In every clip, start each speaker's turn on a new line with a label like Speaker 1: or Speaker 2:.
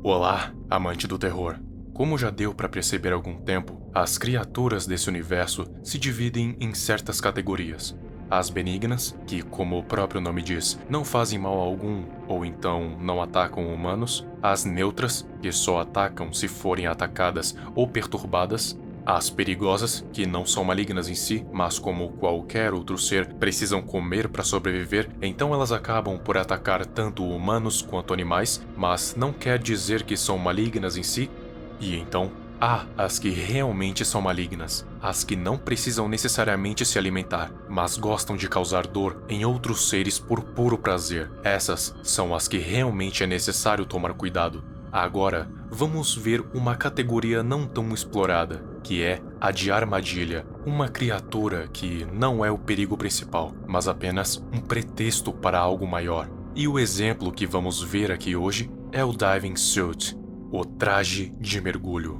Speaker 1: Olá, amante do terror. Como já deu para perceber há algum tempo, as criaturas desse universo se dividem em certas categorias. As benignas, que, como o próprio nome diz, não fazem mal algum ou então não atacam humanos. As neutras, que só atacam se forem atacadas ou perturbadas. As perigosas, que não são malignas em si, mas como qualquer outro ser, precisam comer para sobreviver, então elas acabam por atacar tanto humanos quanto animais, mas não quer dizer que são malignas em si. E então, há as que realmente são malignas, as que não precisam necessariamente se alimentar, mas gostam de causar dor em outros seres por puro prazer. Essas são as que realmente é necessário tomar cuidado. Agora, vamos ver uma categoria não tão explorada, que é a de armadilha, uma criatura que não é o perigo principal, mas apenas um pretexto para algo maior. E o exemplo que vamos ver aqui hoje é o Diving Suit, o traje de mergulho.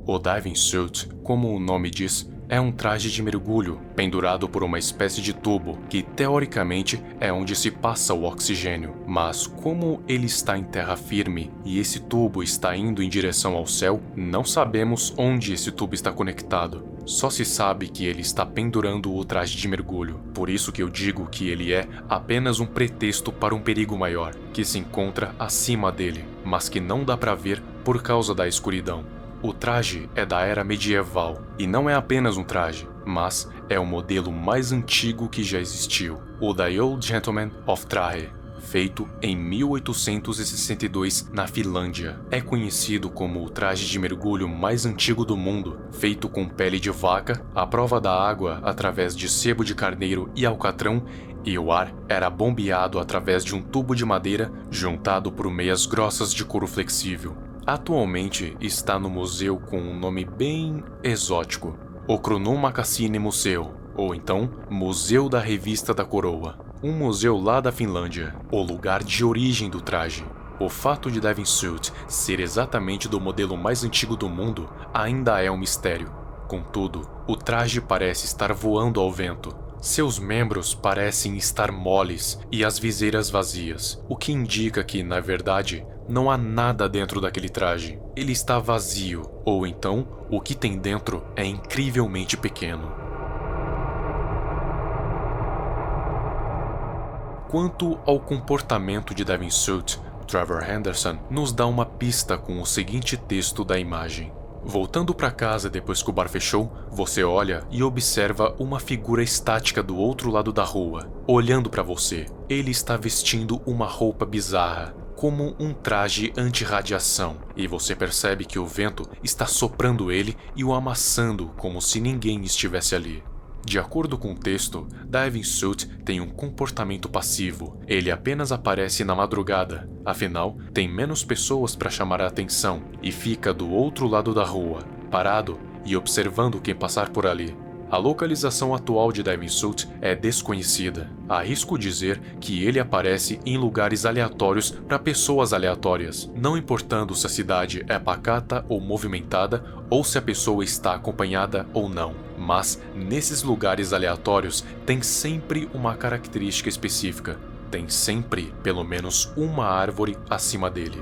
Speaker 1: O Diving Suit, como o nome diz, é um traje de mergulho pendurado por uma espécie de tubo que, teoricamente, é onde se passa o oxigênio. Mas como ele está em terra firme e esse tubo está indo em direção ao céu, não sabemos onde esse tubo está conectado. Só se sabe que ele está pendurando o traje de mergulho. Por isso que eu digo que ele é apenas um pretexto para um perigo maior, que se encontra acima dele, mas que não dá para ver por causa da escuridão. O traje é da era medieval, e não é apenas um traje, mas é o modelo mais antigo que já existiu, o The Old Gentleman of Trahe, feito em 1862 na Finlândia. É conhecido como o traje de mergulho mais antigo do mundo, feito com pele de vaca, à prova da água através de sebo de carneiro e alcatrão, e o ar era bombeado através de um tubo de madeira juntado por meias grossas de couro flexível. Atualmente está no museu com um nome bem exótico, o Kruununmakasine Museu, ou então Museu da Revista da Coroa, um museu lá da Finlândia, o lugar de origem do traje. O fato de Diving Suit ser exatamente do modelo mais antigo do mundo ainda é um mistério. Contudo, o traje parece estar voando ao vento. Seus membros parecem estar moles e as viseiras vazias, o que indica que, na verdade, não há nada dentro daquele traje. Ele está vazio, ou então, o que tem dentro é incrivelmente pequeno. Quanto ao comportamento de Diving Suit, Trevor Henderson nos dá uma pista com o seguinte texto da imagem. Voltando para casa depois que o bar fechou, você olha e observa uma figura estática do outro lado da rua, olhando para você. Ele está vestindo uma roupa bizarra, como um traje anti-radiação, e você percebe que o vento está soprando ele e o amassando como se ninguém estivesse ali. De acordo com o texto, Diving Suit tem um comportamento passivo. Ele apenas aparece na madrugada, afinal, tem menos pessoas para chamar a atenção e fica do outro lado da rua, parado e observando quem passar por ali. A localização atual de Diving Suit é desconhecida. Arrisco dizer que ele aparece em lugares aleatórios para pessoas aleatórias, não importando se a cidade é pacata ou movimentada ou se a pessoa está acompanhada ou não. Mas, nesses lugares aleatórios, tem sempre uma característica específica. Tem sempre, pelo menos, uma árvore acima dele.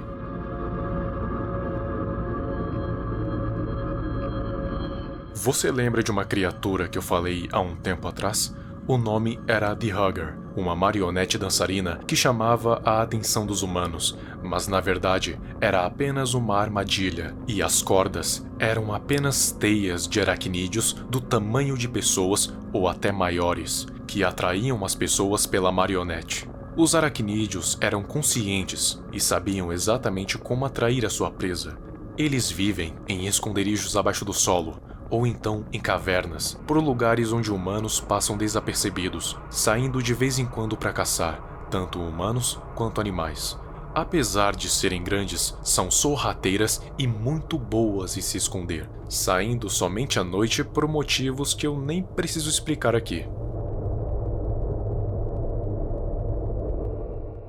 Speaker 1: Você lembra de uma criatura que eu falei há um tempo atrás? O nome era The Hugger, uma marionete dançarina que chamava a atenção dos humanos, mas na verdade era apenas uma armadilha, e as cordas eram apenas teias de aracnídeos do tamanho de pessoas ou até maiores, que atraíam as pessoas pela marionete. Os aracnídeos eram conscientes e sabiam exatamente como atrair a sua presa. Eles vivem em esconderijos abaixo do solo, ou então em cavernas, por lugares onde humanos passam desapercebidos, saindo de vez em quando para caçar, tanto humanos quanto animais. Apesar de serem grandes, são sorrateiras e muito boas em se esconder, saindo somente à noite por motivos que eu nem preciso explicar aqui.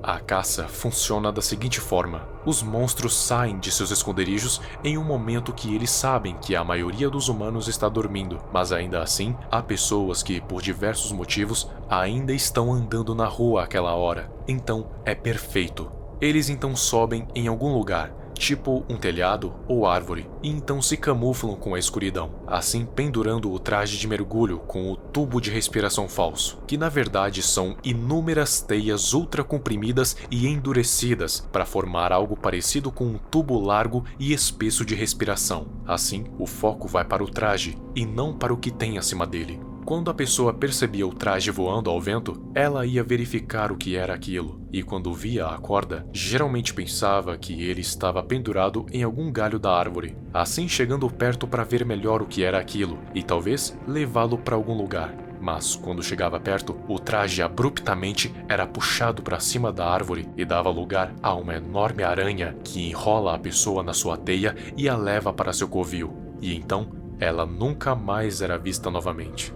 Speaker 1: A caça funciona da seguinte forma: os monstros saem de seus esconderijos em um momento que eles sabem que a maioria dos humanos está dormindo, mas ainda assim, há pessoas que, por diversos motivos, ainda estão andando na rua àquela hora. Então, é perfeito. Eles então sobem em algum lugar, tipo um telhado ou árvore, e então se camuflam com a escuridão, assim pendurando o traje de mergulho com o tubo de respiração falso, que na verdade são inúmeras teias ultra comprimidas e endurecidas para formar algo parecido com um tubo largo e espesso de respiração. Assim, o foco vai para o traje e não para o que tem acima dele. Quando a pessoa percebia o traje voando ao vento, ela ia verificar o que era aquilo, e quando via a corda, geralmente pensava que ele estava pendurado em algum galho da árvore, assim chegando perto para ver melhor o que era aquilo e talvez levá-lo para algum lugar. Mas quando chegava perto, o traje abruptamente era puxado para cima da árvore e dava lugar a uma enorme aranha que enrola a pessoa na sua teia e a leva para seu covil, e então ela nunca mais era vista novamente.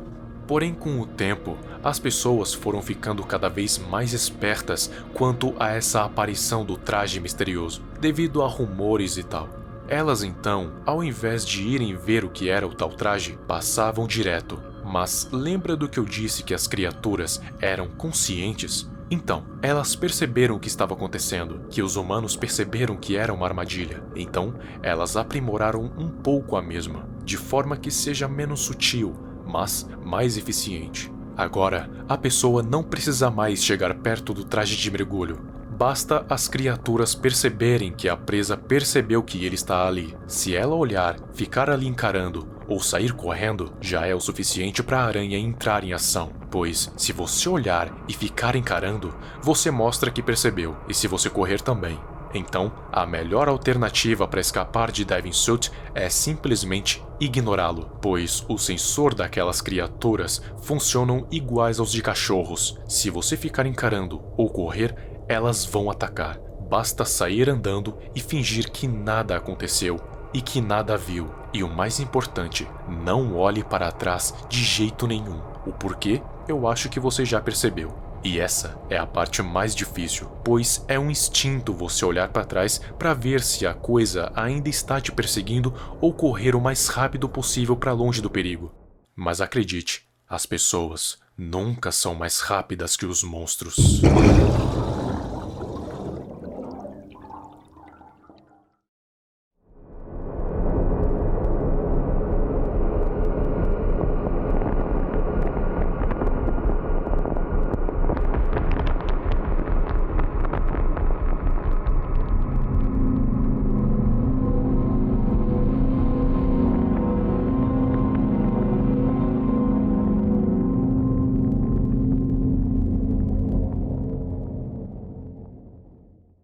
Speaker 1: Porém, com o tempo, as pessoas foram ficando cada vez mais espertas quanto a essa aparição do traje misterioso, devido a rumores e tal. Elas então, ao invés de irem ver o que era o tal traje, passavam direto. Mas lembra do que eu disse que as criaturas eram conscientes? Então, elas perceberam o que estava acontecendo, que os humanos perceberam que era uma armadilha. Então, elas aprimoraram um pouco a mesma, de forma que seja menos sutil, mas mais eficiente. Agora, a pessoa não precisa mais chegar perto do traje de mergulho. Basta as criaturas perceberem que a presa percebeu que ele está ali. Se ela olhar, ficar ali encarando ou sair correndo, já é o suficiente para a aranha entrar em ação. Pois, se você olhar e ficar encarando, você mostra que percebeu, e se você correr também. Então, a melhor alternativa para escapar de Diving Suit é simplesmente ignorá-lo, pois o sensor daquelas criaturas funcionam iguais aos de cachorros. Se você ficar encarando ou correr, elas vão atacar. Basta sair andando e fingir que nada aconteceu e que nada viu. E o mais importante, não olhe para trás de jeito nenhum. O porquê, eu acho que você já percebeu. E essa é a parte mais difícil, pois é um instinto você olhar para trás para ver se a coisa ainda está te perseguindo ou correr o mais rápido possível para longe do perigo. Mas acredite, as pessoas nunca são mais rápidas que os monstros.